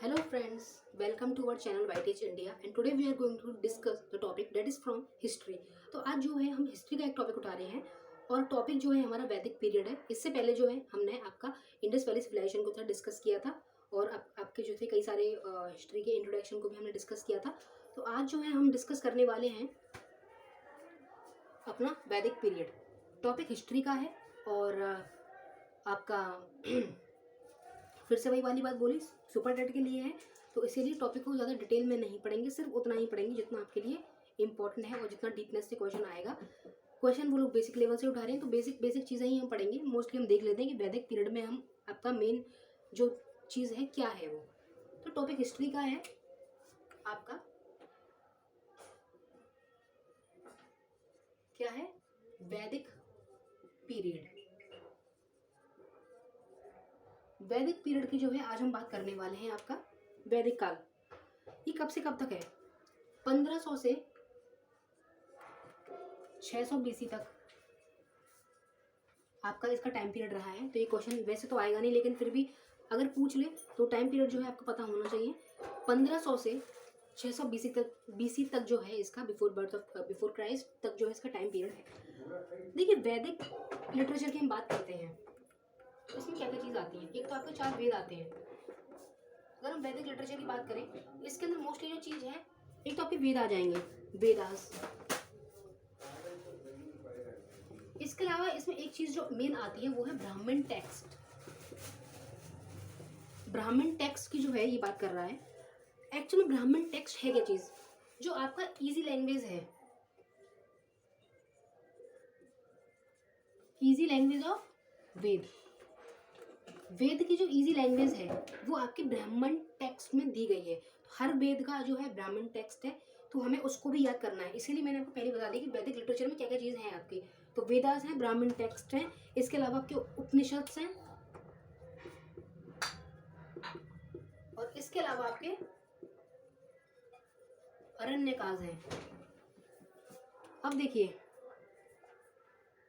Hello friends, welcome to our channel Whiteage India and today we are going to discuss the topic that is from history। तो आज जो है हम history का एक topic उठा रहे हैं और टॉपिक जो है हमारा वैदिक पीरियड है। इससे पहले जो है हमने आपका इंडस वैली सिविलाइजेशन को डिस्कस किया था और आपके जो थे कई सारे हिस्ट्री के इंट्रोडक्शन को भी हमने डिस्कस किया था। तो आज जो है हम डिस्कस करने वाले हैं अपना वैदिक पीरियड। टॉपिक हिस्ट्री का है और आपका फिर से वही वाली बात बोली, सुपर टेट के लिए है तो इसीलिए टॉपिक को ज़्यादा डिटेल में नहीं पढ़ेंगे, सिर्फ उतना ही पढ़ेंगे जितना आपके लिए इंपॉर्टेंट है और जितना डीपनेस से क्वेश्चन आएगा। क्वेश्चन वो लोग बेसिक लेवल से उठा रहे हैं तो बेसिक चीज़ें ही हम पढ़ेंगे। मोस्टली हम देख लेते हैं कि वैदिक पीरियड में हम आपका मेन जो चीज़ है क्या है वो। तो टॉपिक हिस्ट्री का है आपका, क्या है, वैदिक पीरियड। वैदिक पीरियड की जो है आज हम बात करने वाले हैं आपका वैदिक काल। ये कब से कब तक है? 1500 से 600 बीसी तक आपका इसका टाइम पीरियड रहा है। तो ये क्वेश्चन वैसे तो आएगा नहीं, लेकिन फिर भी अगर पूछ ले तो टाइम पीरियड जो है आपको पता होना चाहिए। 1500 से 600 बीसी तक जो है इसका बिफोर क्राइस्ट तक जो है इसका टाइम पीरियड है। देखिए वैदिक लिटरेचर की हम बात करते हैं तो इसमें क्या क्या चीज़ आती है। एक तो आपके 4 वेद आते हैं। अगर हम वैदिक लिटरेचर की बात करें इसके अंदर मोस्टली जो चीज़ है, एक तो आपके वेद आ जाएंगे, वेदास। इसके अलावा इसमें एक चीज़ जो मेन आती है वो है ब्राह्मण टेक्स्ट। ब्राह्मण टेक्स्ट की जो है ये बात कर रहा है। एक्चुअली ब्राह्मण टेक्स्ट है क्या चीज़? जो आपका इजी लैंग्वेज है, इजी लैंग्वेज ऑफ वेद। वेद की जो इजी लैंग्वेज है वो आपके ब्राह्मण टेक्स्ट में दी गई है। हर वेद का जो है ब्राह्मण टेक्स्ट है तो हमें उसको भी याद करना है। इसीलिए मैंने आपको पहले बता दिया कि वैदिक लिटरेचर में क्या क्या चीज़ है आपकी। तो वेदास हैं, ब्राह्मण टेक्स्ट हैं, इसके अलावा आपके उपनिषद हैं और इसके अलावा आपके अरण्यकाज हैं। अब देखिए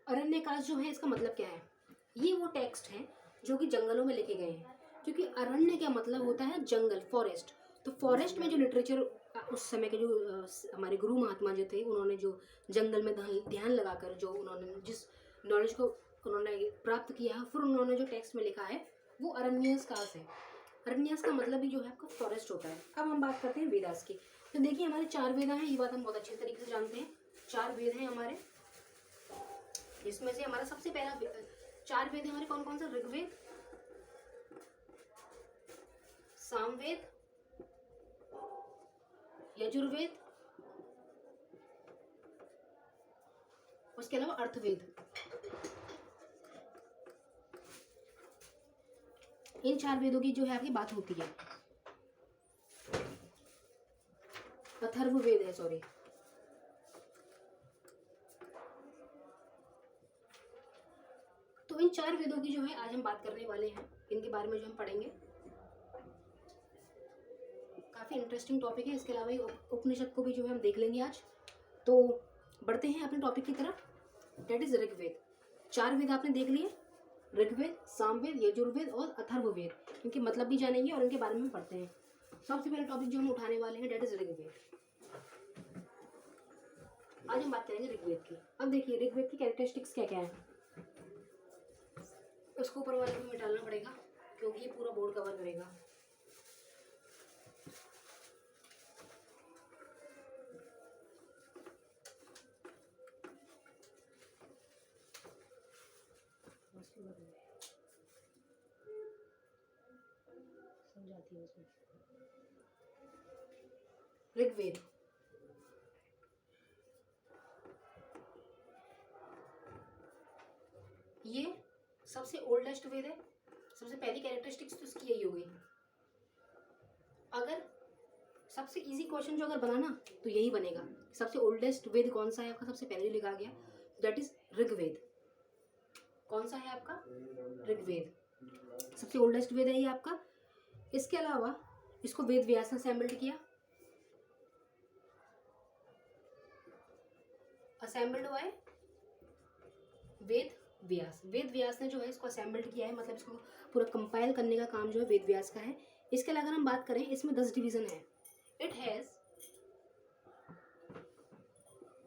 अरण्यकाज जो है इसका मतलब क्या है? ये वो टेक्स्ट हैं जो कि जंगलों में लिखे गए हैं, क्योंकि अरण्य का मतलब होता है जंगल, फॉरेस्ट। तो फॉरेस्ट में जो लिटरेचर उस समय के जो हमारे गुरु महात्मा जो थे उन्होंने जो जंगल में ध्यान लगाकर जो उन्होंने जिस नॉलेज को उन्होंने प्राप्त किया है, फिर उन्होंने जो टेक्स्ट में लिखा है वो अरण्यस काज है। अरण्यस का मतलब भी जो है आपका फॉरेस्ट होता है। अब हम बात करते हैं वेदास की। तो देखिए हमारे 4 वेद हैं, ये बात हम बहुत अच्छे तरीके से जानते हैं। 4 वेद हैं हमारे, इसमें से हमारा सबसे पहला 4 वेद हमारे कौन कौन से? ऋग्वेद, सामवेद, यजुर्वेद, उसके अलावा अर्थवेद। इन 4 वेदों की जो है आपकी बात होती है। अथर्ववेद है, सॉरी। तो इन 4 वेदों की जो है आज हम बात करने वाले हैं, इनके बारे में जो हम पढ़ेंगे। काफ़ी इंटरेस्टिंग टॉपिक है। इसके अलावा उपनिषद को भी जो है हम देख लेंगे आज। तो बढ़ते हैं अपने टॉपिक की तरफ, डेट इज ऋग्वेद। 4 वेद आपने देख लिए, ऋग्वेद, सामवेद, यजुर्वेद और अथर्ववेद। इनके मतलब भी जानेंगे और इनके बारे में पढ़ते हैं। सबसे पहले टॉपिक जो हम उठाने वाले हैं डेट इज ऋग्वेद। आज हम बात करेंगे ऋग्वेद की। अब देखिए ऋग्वेद की कैरेक्टरिस्टिक्स क्या क्या है। उसको ऊपर वाले को मिटाना पड़ेगा क्योंकि ये पूरा बोर्ड कवर करेगा। समझाती है उसमें। ऋग्वेद ये सबसे ओल्डेस्ट वेद है। सबसे पहली कैरेक्टरिस्टिक्स तो इसकी यही हो गई। अगर सबसे इजी क्वेश्चन जो अगर बनाना तो यही बनेगा। सबसे ओल्डेस्ट वेद कौन सा है आपका? सबसे पहले जो लिखा गया दैट इज ऋग्वेद। कौन सा है आपका? ऋग्वेद सबसे ओल्डेस्ट वेद है ये आपका। इसके अलावा इसको वेद व्यास ने असेंबल्ड किया। असेंबल्ड हुआ है वेद व्यास। वेद व्यास ने जो है इसको असेंबल्ड किया है, मतलब इसको पूरा कंपाइल करने का काम जो है वेद व्यास का है। इसके अलावा अगर हम बात करें, इसमें 10 डिवीजन है। इट हैज़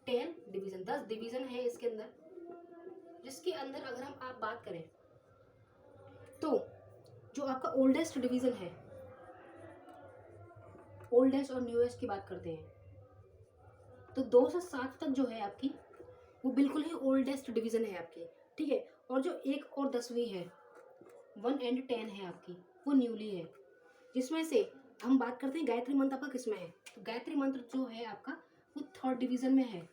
10 डिवीजन, 10 डिवीजन है इसके अंदर, जिसके अंदर अगर हम आप बात करें तो जो आपका ओल्डेस्ट डिवीजन है, ओल्डेस्ट और न्यूएस्ट की बात करते हैं, तो 2 से 7 तक जो है आपकी वो बिल्कुल ही ओल्डेस्ट डिवीजन है आपकी, ठीक है। और जो 1 और 10वीं है, 1 एंड 10 है आपकी, वो न्यूली है। जिसमें से हम बात करते हैं गायत्री मंत्र आपका किस में है, तो गायत्री मंत्र जो है आपका वो 3rd डिवीजन में है।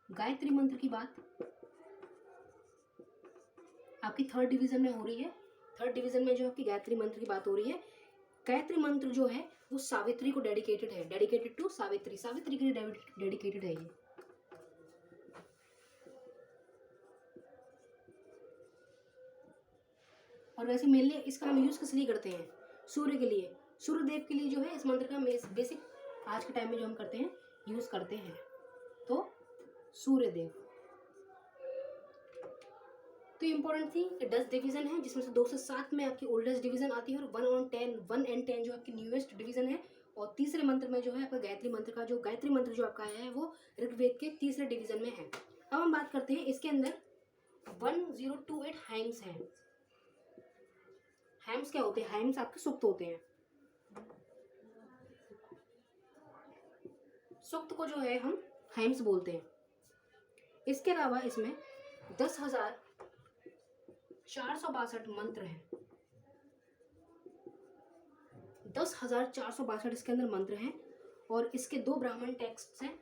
गायत्री मंत्र की बात आपकी 3rd डिवीजन में हो रही है। 3rd डिवीजन में जो आपकी गायत्री मंत्र की बात हो रही है। गायत्री मंत्र जो है वो सावित्री को डेडिकेटेड है, डेडिकेटेड टू सावित्री, सावित्री के लिए डेडिकेटेड है ये। और वैसे मेनली इसका हम यूज किस लिए करते हैं, सूर्य के लिए, सूर्य देव के लिए जो है इस मंत्र का बेसिक आज के टाइम में जो हम करते हैं यूज करते हैं, तो सूर्य देव। तो इम्पोर्टेंट थी कि 10 डिवीजन है, जिसमें से 2 से 7 में आपकी ओल्डेस्ट डिवीजन आती है, और 1 एंड 10 जो आपकी न्यूएस्ट डिवीजन है। और तीसरे मंत्र में जो है आपका गायत्री मंत्र का, जो गायत्री मंत्र जो आपका आया है वो ऋग्वेद के तीसरे डिवीजन में है। अब हम बात करते हैं इसके अंदर 1028 हाइम्स हैं। हाइम्स क्या होते हैं, हाइम्स आपके सूक्त होते हैं। सूक्त को जो है हम हाइम्स बोलते हैं। इसके अलावा इसमें 10,462 मंत्र हैं। 10,462 इसके अंदर मंत्र हैं, और इसके 2 ब्राह्मण टेक्स्ट हैं।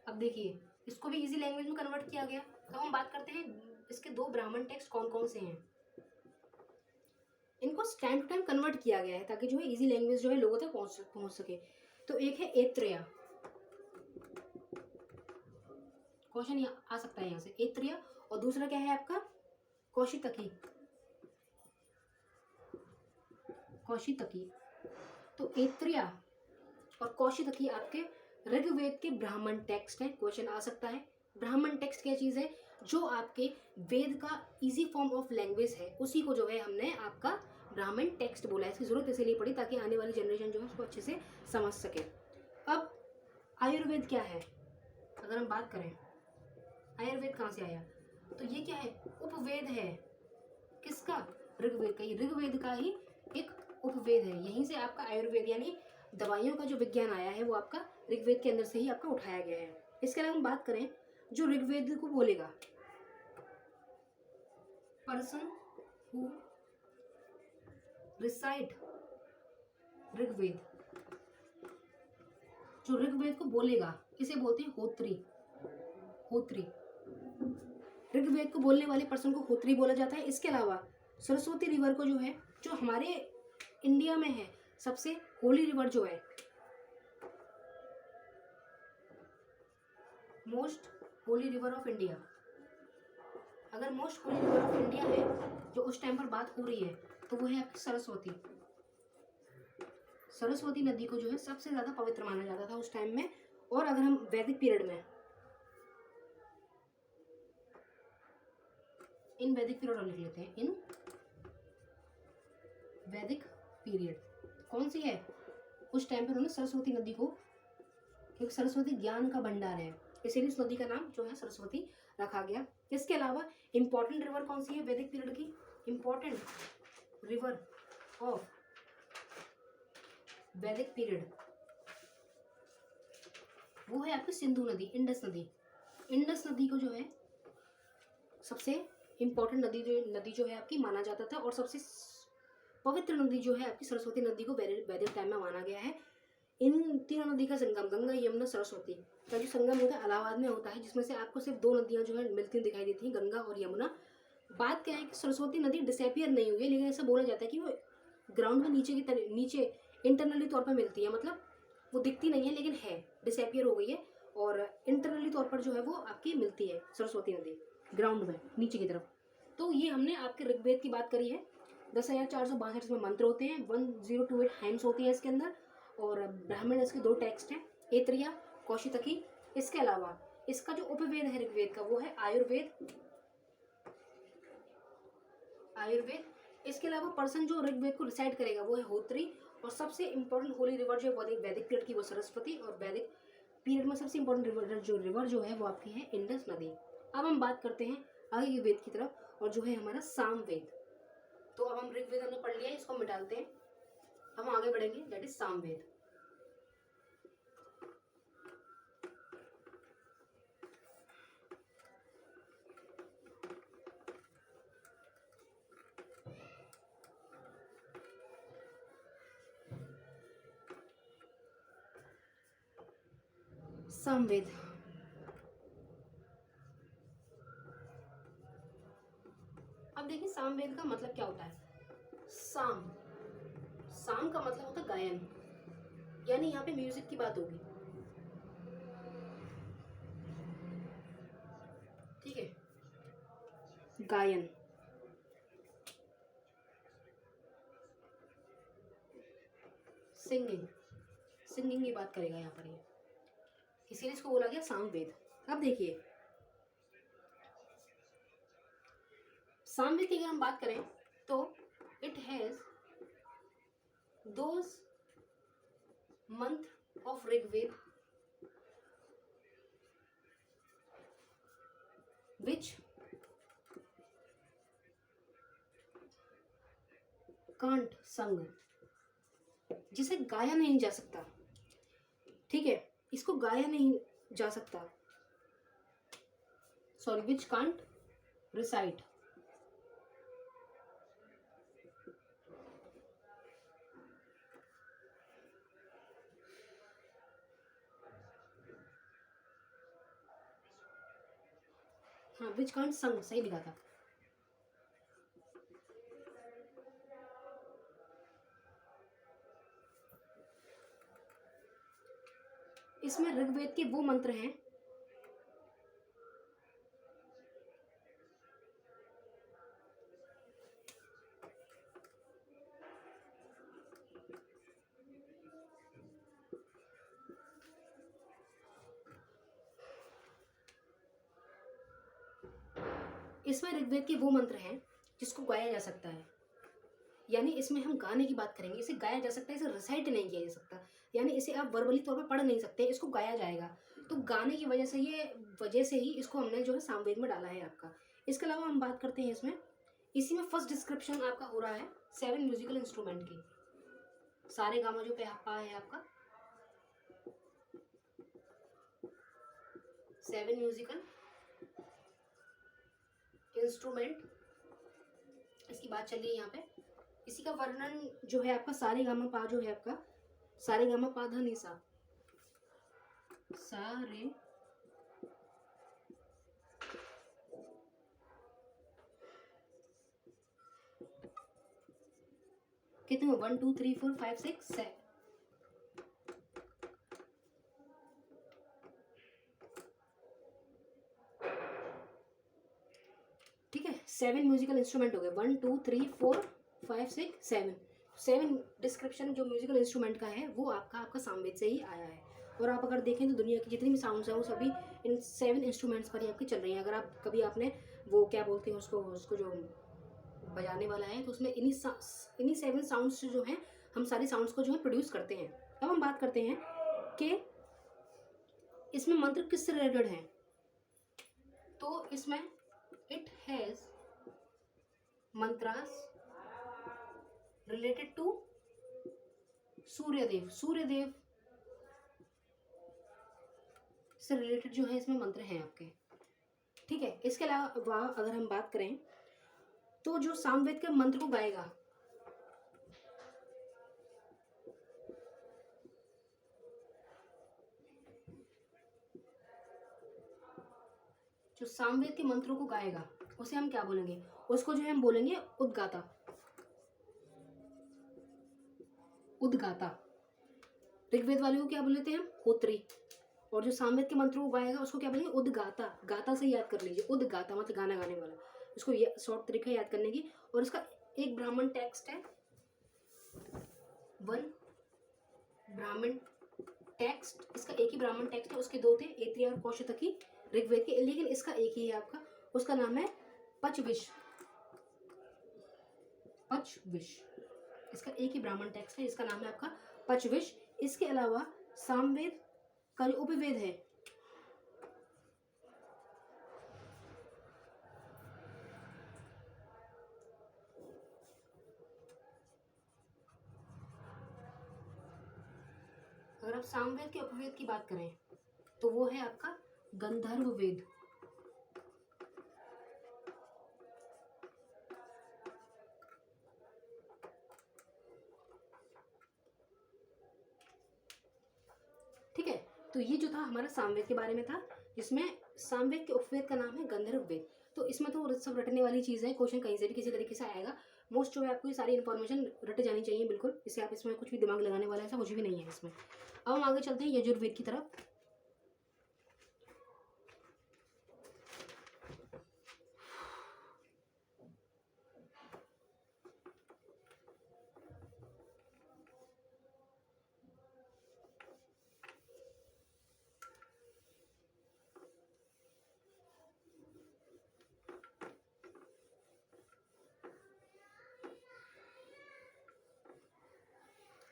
अब देखिए इसको भी इजी लैंग्वेज में कन्वर्ट किया गया। तो हम बात करते हैं इसके 2 ब्राह्मण टेक्स्ट कौन कौन से हैं। इनको टाइम टू टाइम कन्वर्ट किया गया है ताकि जो है इजी लैंग्वेज जो है लोगों तक पहुंच सके। तो एक है ऐत्रेय, क्वेश्चन आ सकता है यहाँ से, ऐत्रेय। और दूसरा क्या है आपका कौशितकी, कौशितकी। तो ऐत्रेय और कौशितकी आपके ऋग्वेद के ब्राह्मण टेक्स्ट है, क्वेश्चन आ सकता है। ब्राह्मण टेक्स्ट क्या चीज़ है, जो आपके वेद का इजी फॉर्म ऑफ लैंग्वेज है, उसी को जो है हमने आपका ब्राह्मण टेक्स्ट बोला है। इसकी जरूरत इसलिए पड़ी ताकि आने वाली जनरेशन जो है उसको अच्छे से समझ सके। अब आयुर्वेद क्या है, अगर हम बात करें आयुर्वेद कहाँ से आया, तो ये क्या है, उपवेद है। किसका, ऋग्वेद का। ये ऋग्वेद का ही एक उपवेद है। यहीं से आपका आयुर्वेद यानी दवाइयों का जो विज्ञान आया है वो आपका ऋग्वेद के अंदर से ही आपका उठाया गया है। इसके अलावा हम बात करें जो ऋग्वेद को बोलेगा, पर्सन हु रिसाइट ऋग्वेद, जो ऋग्वेद को बोलेगा इसे बोलते हैं होत्री, होत्री। ऋग्वेद को बोलने वाले पर्सन को होत्री बोला जाता है। इसके अलावा सरस्वती रिवर को जो है, जो हमारे इंडिया में है सबसे होली रिवर जो है, most holy river of India, अगर most holy river of India है जो उस टाइम पर बात हो रही है तो वो है आपकी सरस्वती। सरस्वती नदी को जो है सबसे ज्यादा पवित्र माना जाता था उस टाइम में। और अगर हम वैदिक पीरियड में, इन वैदिक पीरियड लिख लेते हैं, इन वैदिक पीरियड कौन सी है, उस टाइम पर उन्होंने सरस्वती नदी को, क्योंकि सरस्वती ज्ञान का भंडार है इसीलिए उस नदी का नाम जो है सरस्वती रखा गया। इसके अलावा इंपॉर्टेंट रिवर कौन सी है वैदिक पीरियड की, इंपॉर्टेंट रिवर ऑफ वैदिक पीरियड, वो है आपकी सिंधु नदी, इंडस नदी। इंडस नदी को जो है सबसे इंपॉर्टेंट नदी जो है आपकी माना जाता था, और सबसे पवित्र नदी जो है आपकी सरस्वती नदी को वैदिक टाइम में माना गया है। इन तीनों नदी का संगम, गंगा यमुना सरस्वती का जो संगम होता है इलाहाबाद में होता है, जिसमें से आपको सिर्फ 2 नदियां जो है मिलती दिखाई देती हैं, गंगा और यमुना। बात क्या है कि सरस्वती नदी डिसअपियर नहीं हुई है, लेकिन ऐसा बोला जाता है कि वो ग्राउंड में नीचे इंटरनली तौर पर मिलती है, मतलब वो दिखती नहीं है लेकिन है, डिसअपियर हो गई है, और इंटरनली तौर पर जो है वो आपकी मिलती है सरस्वती नदी ग्राउंड में नीचे की तरफ। तो ये हमने आपके ऋग्वेद की बात करी है। 10,462 इसमें मंत्र होते हैं, 1028 हाइम्स होती है इसके अंदर, और ब्राह्मण इसके 2 टेक्स्ट हैं, ऐत्रेय, कौशितकी। इसके अलावा इसका जो उपवेद है ऋग्वेद का वो है आयुर्वेद। इसके अलावा पर्सन जो ऋग्वेद को रिसाइट करेगा वो है होत्री, और सबसे इंपॉर्टेंट होली रिवर जो है वैदिक पीरियड की वो सरस्वती, और वैदिक पीरियड में सबसे इंपॉर्टेंट रिवर जो है वो आपकी है इंडस नदी। अब हम बात करते हैं आगे के वेद की तरफ, और जो है हमारा सामवेद। तो अब हम ऋग्वेद हमने पढ़ लिया है, इसको मिटालते हैं, हम आगे बढ़ेंगे, दैट इज सामवेद। सामवेद अब देखिए सामवेद का मतलब क्या होता है। साम का मतलब होता है गायन, यानी यहाँ पे म्यूजिक की बात होगी, ठीक है, गायन। सिंगिंग की बात करेगा यहाँ पर ये, इसीलिए इसको बोला गया सामवेद। अब देखिए सामवेद की अगर हम बात करें तो इट हैज दोज मंत्र of Rigveda which can't sung, जिसे गाया नहीं जा सकता, ठीक है, इसको गाया नहीं जा सकता, सॉरी, which can't recite, हाँ which can't sung सही लिखा था। इसमें ऋग्वेद के वो मंत्र हैं जिसको गाया जा सकता है, यानी इसमें हम गाने की बात करेंगे, इसे गाया जा सकता है, इसे रिसाइट नहीं किया जा सकता, यानी इसे आप वर्बली तौर पर पढ़ नहीं सकते, इसको गाया जाएगा। तो गाने की वजह से ही इसको हमने जो है सामवेद में डाला है आपका। इसके अलावा हम बात करते हैं इसमें, इसी में फर्स्ट डिस्क्रिप्शन आपका हो रहा है 7 म्यूजिकल इंस्ट्रूमेंट की। सारे गामा जो पे पा है आपका 7 म्यूजिकल इंस्ट्रूमेंट, इसकी बात चल रही है यहाँ पे। इसी का वर्णन जो है आपका सारे गामा पा जो है आपका, सारे गामा पा धा नी सा, सारे कितने हो, 1 2 3 4 5 6 7, ठीक है, 7 म्यूजिकल इंस्ट्रूमेंट हो गए, 1 2 3 4 5 6 7 डिस्क्रिप्शन जो म्यूजिकल इंस्ट्रूमेंट का है वो आपका सामवेद से ही आया है। और आप अगर देखें तो दुनिया की जितनी भी साउंड्स है वो सभी इन 7 इंस्ट्रूमेंट्स पर ही आपकी चल रही हैं। अगर आप कभी आपने वो क्या बोलते हैं उसको जो बजाने वाला है, तो उसमें इन्हीं 7 साउंड्स जो हैं हम सारे साउंड्स को जो है प्रोड्यूस करते हैं। अब हम बात करते हैं कि इसमें मंत्र किससे रिलेटेड हैं। तो इसमें it has mantras related to Suryadev से रिलेटेड जो है इसमें मंत्र हैं आपके, ठीक है। इसके अलावा अगर हम बात करें तो जो सामवेद के मंत्र को गाएगा, जो सामवेद के मंत्रों को गाएगा उसे हम क्या बोलेंगे, उसको जो है हम बोलेंगे उद्गाता। ऋग्वेद वाले को क्या बोलते हैं हम, होत्री। और जो सामवेद के मंत्रों को गाएगा उसको क्या बोलेंगे, उद्गाता। गाता से याद कर लीजिए, उद्गाता मतलब गाना गाने वाला। इसको शॉर्ट तरीका याद करने की। और इसका एक ब्राह्मण टेक्स्ट है, 1 ब्राह्मण टेक्स्ट, इसका एक ही ब्राह्मण टेक्स्ट है, उसके 2 थे, ऐत्रेय और कौशिकी। ऋग्वेद के, लेकिन इसका एक ही है आपका, उसका नाम है पचविश। पचविश इसका एक ही ब्राह्मण टेक्स्ट है, इसका नाम है आपका पचविश। इसके अलावा सामवेद का जो उपवेद है, अगर आप सामवेद के उपवेद की बात करें तो वो है आपका गंधर्व वेद। ठीक है, तो ये जो था हमारा सामवेद के बारे में था, जिसमें सामवेद के उपवेद का नाम है गंधर्व वेद। तो इसमें तो सब रटने वाली चीज़ है, क्वेश्चन कहीं से भी किसी तरीके से आएगा। मोस्ट जो है आपको ये सारी इन्फॉर्मेशन रट जानी चाहिए बिल्कुल, इससे आप इसमें कुछ भी दिमाग लगाने वाला ऐसा कुछ भी नहीं है इसमें। अब हम आगे चलते हैं यजुर्वेद की तरफ।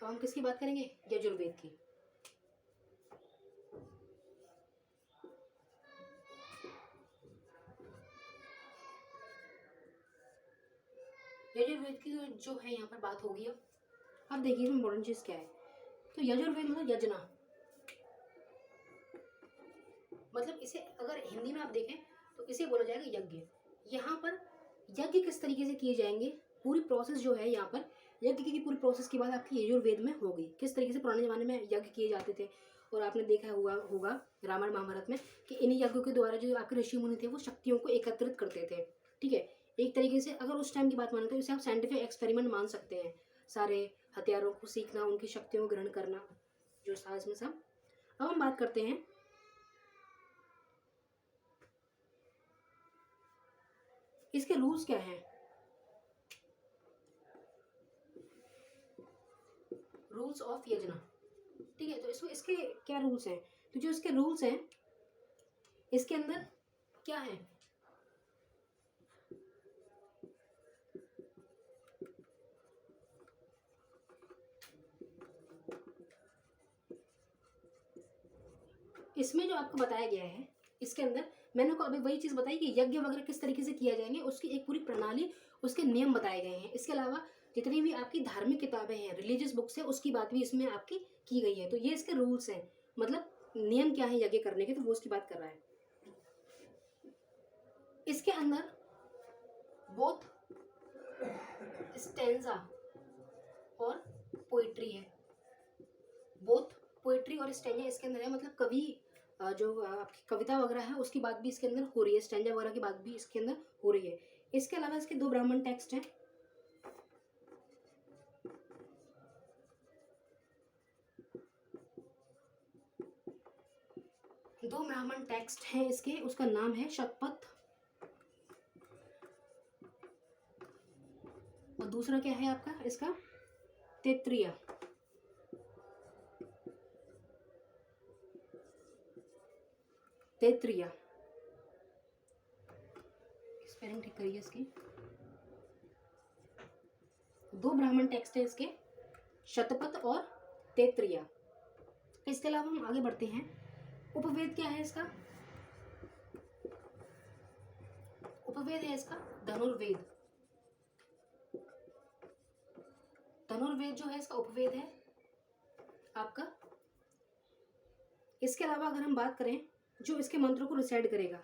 तो हम किसकी बात करेंगे? यजुर्वेद की। यजुर्वेद की जो है यहाँ पर बात होगी। अब देखिए इसमें इम्पोर्टेंट चीज़ क्या है। तो यजुर्वेद मतलब यजना, मतलब इसे अगर हिंदी में आप देखें तो इसे बोला जाएगा यज्ञ। यहाँ पर यज्ञ किस तरीके से किए जाएंगे, पूरी प्रोसेस जो है यहाँ पर यज्ञ की पूरी प्रोसेस की बात आपकी यजुर्वेद में होगी। किस तरीके से पुराने ज़माने में यज्ञ किए जाते थे, और आपने देखा होगा रामायण महाभारत में कि इन्हीं यज्ञों के द्वारा जो आपके ऋषि मुनि थे वो शक्तियों को एकत्रित करते थे। ठीक है, एक तरीके से अगर उस टाइम की बात माने तो इसे आप साइंटिफिक एक्सपेरिमेंट मान सकते हैं। सारे हथियारों को सीखना, उनकी शक्तियों को ग्रहण करना, जो साज में सब। अब हम बात करते हैं इसके रूल्स क्या हैं। रूल्स ऑफ यजना, ठीक है। तो इसके क्या रूल्स हैं? तो जो इसके रूल्स हैं इसके अंदर क्या है, इसमें जो आपको बताया गया है इसके अंदर मैंने आपको अभी वही चीज़ बताई कि यज्ञ वगैरह किस तरीके से किया जाएंगे, उसकी एक पूरी प्रणाली, उसके नियम बताए गए हैं। इसके अलावा जितनी भी आपकी धार्मिक किताबें हैं, रिलीजियस बुक्स है, उसकी बात भी इसमें आपकी की गई है। तो ये इसके रूल्स हैं, मतलब नियम क्या है यज्ञ करने के, तो वो उसकी बात कर रहा है। इसके अंदर बोथ स्टेंजा और पोइट्री है। बोथ पोइट्री और स्टेंजा इसके अंदर है, मतलब कवि जो आपकी कविता वगैरह है उसकी बात भी इसके अंदर हो रही है, स्टेंजा वगैरह की बात भी इसके अंदर हो रही है। इसके अलावा इसके दो ब्राह्मण टेक्स्ट हैं। दो ब्राह्मण टेक्स्ट हैं इसके, उसका नाम है शतपथ और दूसरा क्या है आपका इसका तैत्तिरीय। तैत्तिरीय स्पेलिंग ठीक करिए इसकी। दो ब्राह्मण टेक्स्ट है इसके, शतपथ और तैत्तिरीय। इसके अलावा हम आगे बढ़ते हैं। उपवेद क्या है इसका? उपवेद है इसका धनुर्वेद। धनुर्वेद जो है इसका उपवेद है आपका। इसके अलावा अगर हम बात करें जो इसके मंत्रों को रिसाइड करेगा,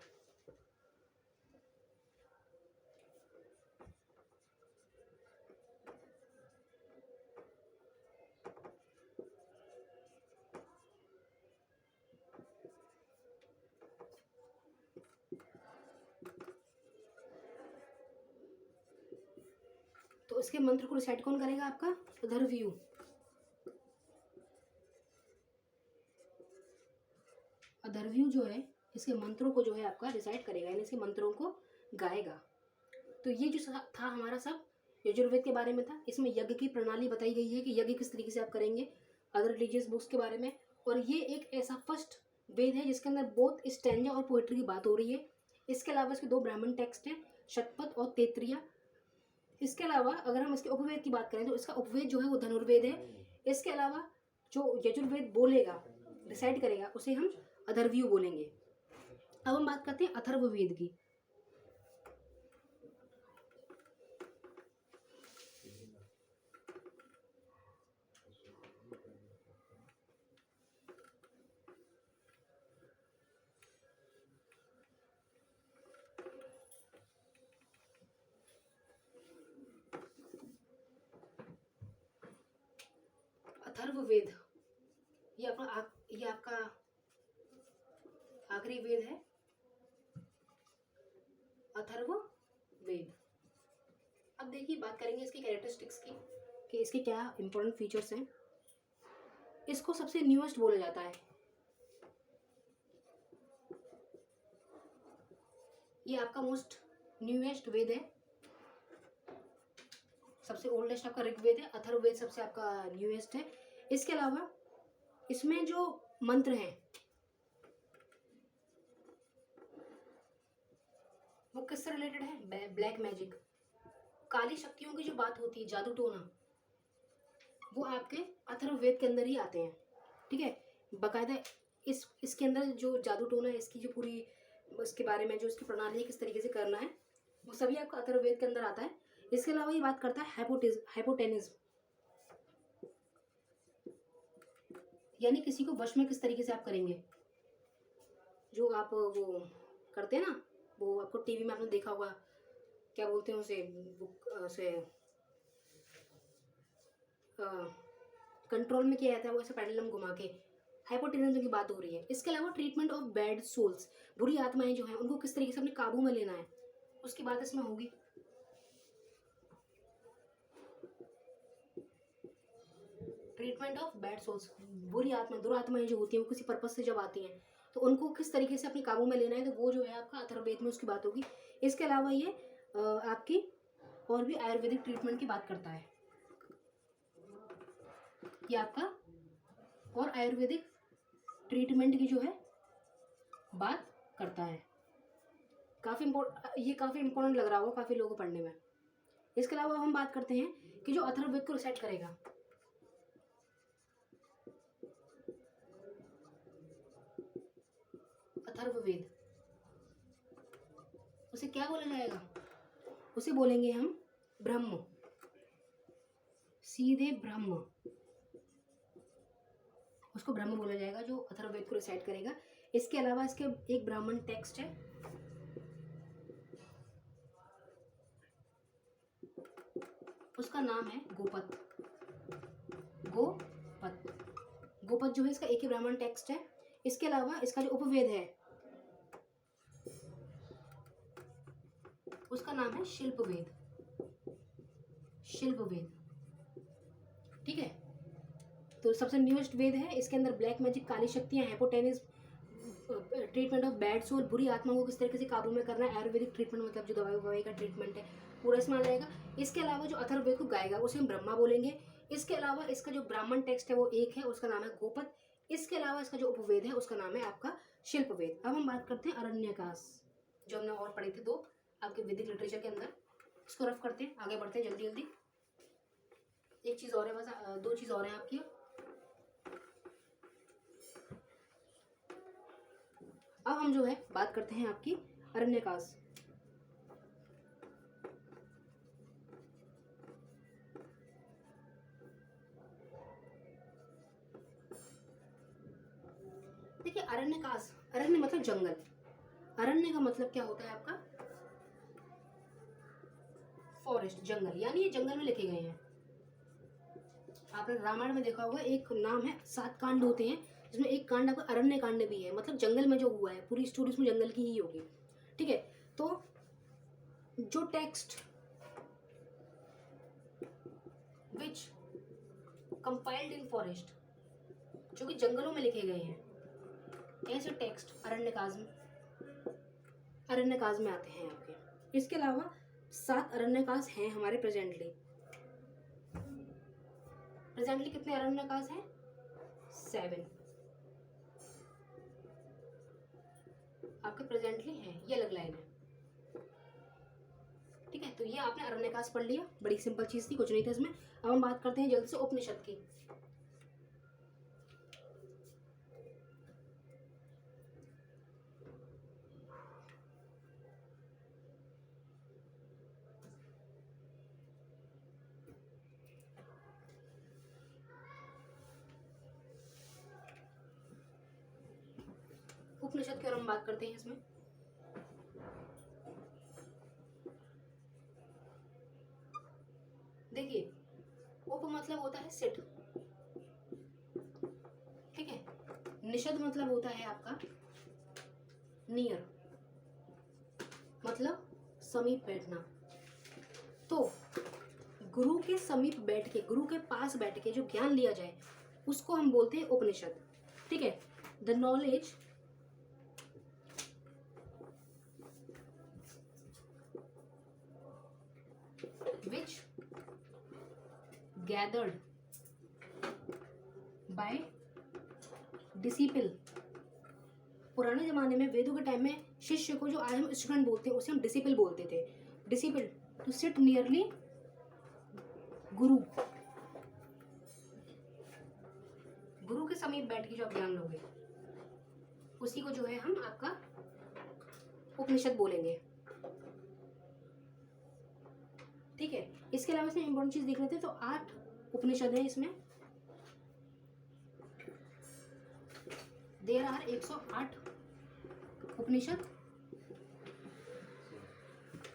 तो इसके मंत्र को रिसाइड कौन करेगा? आपका अधर्व्यू। अधर्व्यू जो है इसके मंत्रों को जो है आपका रिसाइड करेगा, यानी इसके मंत्रों को गाएगा। तो ये जो था हमारा सब यजुर्वेद के बारे में था। इसमें यज्ञ की प्रणाली बताई गई है कि यज्ञ किस तरीके से आप करेंगे, अदर रिलीजियस बुक्स के बारे में। और ये एक ऐसा फर्स्ट वेद है जिसके अंदर बोथ स्टैंजा और पोएट्री की बात हो रही है। इसके अलावा इसके 2 ब्राह्मण टेक्स्ट हैं, शतपथ और तैत्तिरीय। इसके अलावा अगर हम इसके उपवेद की बात करें तो इसका उपवेद जो है वो धनुर्वेद है। इसके अलावा जो यजुर्वेद बोलेगा, डिसाइड करेगा, उसे हम अथर्ववेद बोलेंगे। अब हम बात करते हैं अथर्ववेद की। अथर्ववेद ये आपका आखिरी वेद है, अथर्ववेद। अब देखिए बात करेंगे इसकी कैरेक्टरिस्टिक्स की कि इसके क्या इंपॉर्टेंट फीचर्स हैं। इसको सबसे न्यूएस्ट बोला जाता है। ये आपका मोस्ट न्यूएस्ट वेद है। सबसे ओल्डेस्ट आपका ऋग्वेद है, अथर्ववेद सबसे आपका न्यूएस्ट है। इसके अलावा इसमें जो मंत्र हैं वो किससे रिलेटेड है? ब्लैक मैजिक, काली शक्तियों की जो बात होती है, जादू टोना, वो आपके अथर्ववेद के अंदर ही आते हैं। ठीक है, बाकायदा इसके अंदर जो जादू टोना है, इसकी जो पूरी इसके बारे में जो इसकी प्रणाली है, किस तरीके से करना है, वो सभी आपका अथर्ववेद के अंदर आता है। इसके अलावा ये बात करता है हाइपोटेनिज्म, यानी किसी को वश में किस तरीके से आप करेंगे। जो आप वो करते हैं ना, वो आपको टीवी में आपने देखा होगा, क्या बोलते हैं उसे कंट्रोल में किया जाता है, वो ऐसे पेंडुलम घुमा के, हाइपोटेनिज्म की बात हो रही है। इसके अलावा ट्रीटमेंट ऑफ बैड सोल्स, बुरी आत्माएं जो हैं उनको किस तरीके से अपने काबू में लेना है, उसकी बात इसमें होगी। ट्रीटमेंट ऑफ बैड सोल्स, बुरी आत्माएं, दुरात्माएं जो होती हैं वो किसी पर्पज से जब आती हैं तो उनको किस तरीके से अपने काबू में लेना है, तो वो जो है आपका अथर्ववेद में उसकी बात होगी। इसके अलावा ये आपकी और भी आयुर्वेदिक ट्रीटमेंट की बात करता है। ये आपका और आयुर्वेदिक ट्रीटमेंट की जो है बात करता है। ये काफ़ी इंपॉर्टेंट लग रहा होगा काफ़ी लोगों को पढ़ने में। इसके अलावा हम बात करते हैं कि जो अथर्ववेद को रिसाइट करेगा, अथर्ववेद, उसे क्या बोला जाएगा? उसे बोलेंगे हम ब्रह्म, सीधे ब्रह्म, उसको ब्रह्म बोला जाएगा जो अथर्ववेद को रिसाइट करेगा। इसके अलावा इसके एक ब्राह्मण टेक्स्ट है, उसका नाम है गोपद। गोपद जो है इसका एक ही ब्राह्मण टेक्स्ट है। इसके अलावा इसका जो उपवेद है उसका नाम है शिल्पवेद। ठीक है, तो सबसे न्यूएस्ट वेद है। इसके अंदर ब्लैक मैजिक, काली शक्तियां, हाइपोटेनिज्म, ट्रीटमेंट ऑफ बैड सोल, बुरी आत्मा को किस तरीके से काबू में करना है, आयुर्वेदिक ट्रीटमेंट मतलब जो दवाई का ट्रीटमेंट है पूरा इसमें आ जाएगा। इसके अलावा जो अथर्ववेद को गाएगा उसे हम ब्रह्मा बोलेंगे। इसके अलावा इसका जो ब्राह्मण टेक्स्ट है वो एक है, उसका नाम है गोपद। इसके अलावा इसका जो उपवेद है उसका नाम है आपका शिल्पवेद। अब हम बात करते हैं अरण्यकाश, जो हमने और पढ़े थे 2 आपके वैदिक लिटरेचर के अंदर। इसको रफ करते हैं, आगे बढ़ते हैं जल्दी जल्दी। एक चीज़ और है, बस 2 चीज़ और हैं आपकी। अब हम जो है बात करते हैं आपकी अरण्यकाश। देखिए अरण्यकाश, अरण्य मतलब जंगल, अरण्य का मतलब क्या होता है आपका? फॉरेस्ट, जंगल, यानी ये जंगल में लिखे गए हैं। आपने रामायण में देखा होगा, एक नाम है 7 कांड होते हैं, जिसमें एक कांड आपका अरण्य कांड भी है, मतलब जंगल में जो हुआ है, पूरी स्टोरी उसमें जंगल की ही होगी। ठीक है, तो जो text which compiled in forest, जो कि जंगलों में लिखे गए हैं, ऐसे टेक्स्ट अरण्यकाश में आते हैं आपके। इसके अलावा 7 अरण्यकाश हैं हमारे प्रेजेंटली कितने अरण्यकाश हैं? 7। आपके प्रेजेंटली हैं, ये अलग लाइन है। ठीक है, तो ये आपने अरण्यकाश पढ़ लिया, बड़ी सिंपल चीज थी, कुछ नहीं था इसमें। अब हम बात करते हैं जल्द से उपनिषद की। उपनिषद की और हम बात करते हैं इसमें। देखिए, उप मतलब होता है सिट, ठीक है। निषद मतलब होता है आपका नियर, मतलब समीप बैठना। तो गुरु के समीप बैठ के, गुरु के पास बैठ के जो ज्ञान लिया जाए उसको हम बोलते हैं उपनिषद, ठीक है। The knowledge which gathered by disciple। पुराने जमाने में वेदों के टाइम में शिष्य को जो आज हम स्टूडेंट बोलते हैं उसे हम डिसिपल बोलते थे। डिसिपल टू सिट नियरली गुरु, गुरु के समीप बैठ के जो आप ज्ञान लोगे उसी को जो है हम आपका उपनिषद बोलेंगे, ठीक है। इसके अलावा इसमें इंपॉर्टेंट चीज देख लेते हैं। तो 8 उपनिषद है इसमें, देयर आर 108 उपनिषद,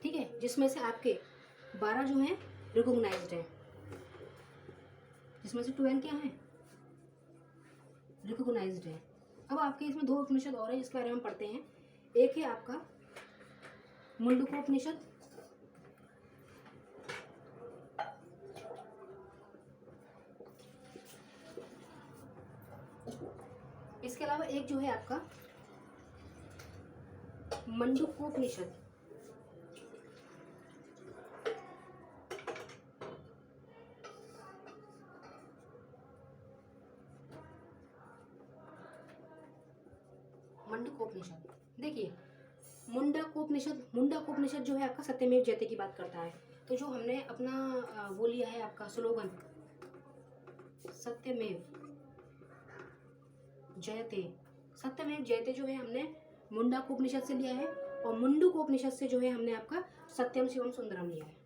ठीक है, जिसमें से आपके 12 जो हैं रिकॉग्नाइज्ड हैं, जिसमें से 12 क्या है, रिकॉग्नाइज्ड है। अब आपके इसमें 2 उपनिषद और है जिसके बारे में हम पढ़ते हैं। एक है आपका मुंडकोपनिषद, इसके अलावा एक जो है आपका मंडूकोपनिषद, मंडूकोपनिषद। देखिए, मुंडकोपनिषद जो है आपका सत्यमेव जयते की बात करता है। तो जो हमने अपना वो लिया है आपका स्लोगन सत्यमेव जयते, सत्यमेव जयते जो है हमने मुंडकोपनिषद से लिया है, और मुंडकोपनिषद से जो है हमने आपका सत्यम शिवम सुंदरम लिया है।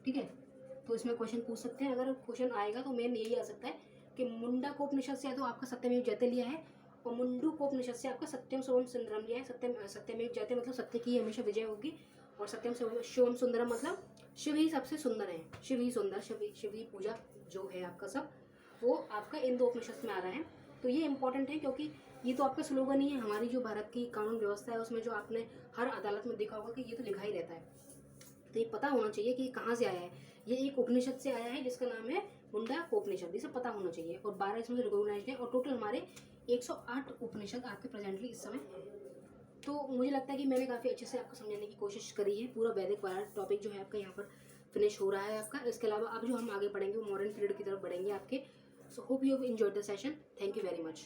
ठीक है, तो इसमें क्वेश्चन पूछ सकते हैं, अगर क्वेश्चन आएगा तो मेन यही आ सकता है कि मुंडकोपनिषद से तो आपका सत्यमेव जयते लिया है, और मुंडकोपनिषद से आपका सत्यम शिवम सुंदरम लिया है। सत्यमेव जयते मतलब सत्य की हमेशा विजय होगी, और सत्यम शिवम सुंदरम मतलब शिव ही सबसे सुंदर है, शिव ही सुंदर, शिव ही पूजा जो है आपका सब, वो आपका इन 2 उपनिषद में आ रहा है। तो ये इंपॉर्टेंट है क्योंकि ये तो आपका स्लोगन ही है। हमारी जो भारत की कानून व्यवस्था है उसमें जो आपने हर अदालत में देखा होगा कि ये तो लिखा ही रहता है। तो ये पता होना चाहिए कि कहाँ से आया है। ये एक उपनिषद से आया है जिसका नाम है मुंडकोपनिषद, इसे पता होना चाहिए। और 12 इसमें से रिकॉग्नाइज्ड है, और टोटल हमारे 108 उपनिषद आपके प्रेजेंटली इस समय है। तो मुझे लगता है कि मैंने काफ़ी अच्छे से आपको समझाने की कोशिश करी है। पूरा वैदिक वाला टॉपिक जो है आपका यहाँ पर फिनिश हो रहा है आपका। इसके अलावा अब जो हम आगे पढ़ेंगे वो मॉडर्न पीरियड की तरफ बढ़ेंगे आपके। So hope you have enjoyed the session. Thank you very much.